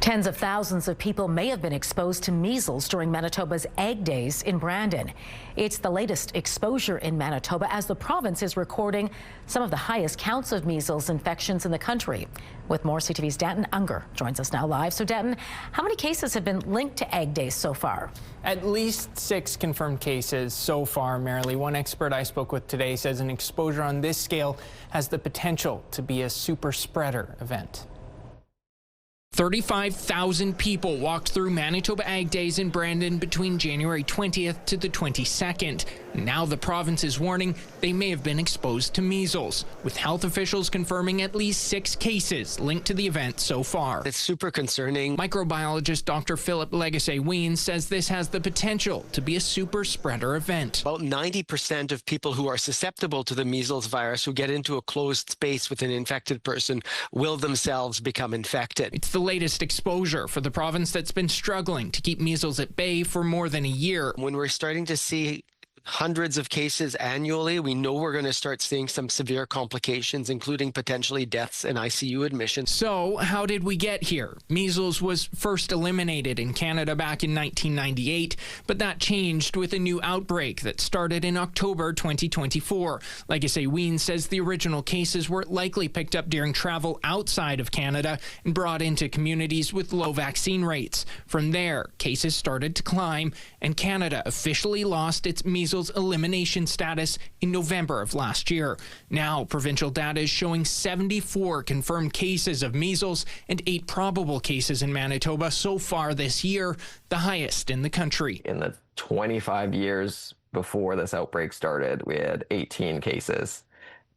Tens of thousands of people may have been exposed to measles during Manitoba's Ag Days in Brandon. It's the latest exposure in Manitoba as the province is recording some of the highest counts of measles infections in the country. With more, CTV's Danton Unger joins us now live. So Danton, how many cases have been linked to Ag Days so far? At least 6 confirmed cases so far, Marilee. One expert I spoke with today says an exposure on this scale has the potential to be a super spreader event. 35,000 people walked through Manitoba Ag Days in Brandon between January 20th to the 22nd. Now the province is warning they may have been exposed to measles, with health officials confirming at least 6 cases linked to the event so far. It's super concerning. Microbiologist Dr. Philip Legacy-Ween says this has the potential to be a super spreader event. About 90% of people who are susceptible to the measles virus who get into a closed space with an infected person will themselves become infected. It's the latest exposure for the province that's been struggling to keep measles at bay for more than a year. When we're starting to see hundreds of cases annually, we know we're going to start seeing some severe complications, including potentially deaths and ICU admissions. So how did we get here? Measles was first eliminated in Canada back in 1998, but that changed with a new outbreak that started in October 2024. Legacy-Ween says the original cases were likely picked up during travel outside of Canada and brought into communities with low vaccine rates. From there, cases started to climb, and Canada officially lost its measles elimination status in November of last year. Now, provincial data is showing 74 confirmed cases of measles and 8 probable cases in Manitoba so far this year, the highest in the country. In the 25 years before this outbreak started, we had 18 cases.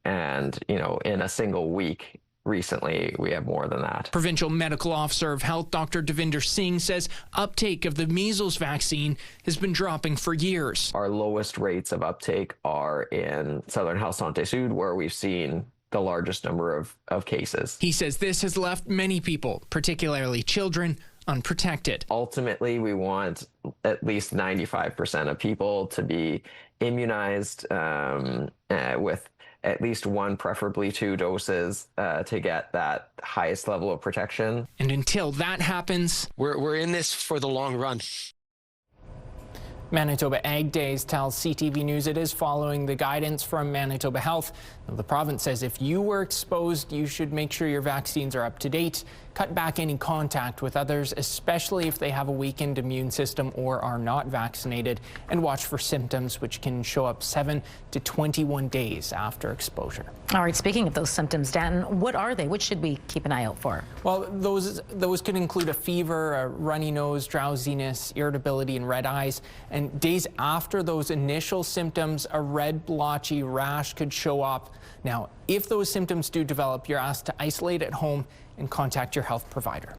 And, in a single week, recently, we have more than that. Provincial Medical Officer of Health Dr. Devinder Singh says uptake of the measles vaccine has been dropping for years. Our lowest rates of uptake are in Southern Health Santé Sud, where we've seen the largest number of cases. He says this has left many people, particularly children, unprotected. Ultimately, we want at least 95% of people to be immunized with at least 1, preferably 2 doses to get that highest level of protection. And until that happens, we're in this for the long run. Manitoba Ag Days tells CTV News it is following the guidance from Manitoba Health. The province says if you were exposed, you should make sure your vaccines are up to date, cut back any contact with others, especially if they have a weakened immune system or are not vaccinated, and watch for symptoms which can show up 7 to 21 days after exposure. All right, speaking of those symptoms, Danton, what are they? Which should we keep an eye out for? Well, those could include a fever, a runny nose, drowsiness, irritability, and red eyes. And days after those initial symptoms, a red blotchy rash could show up. Now, if those symptoms do develop, you're asked to isolate at home and contact your health provider.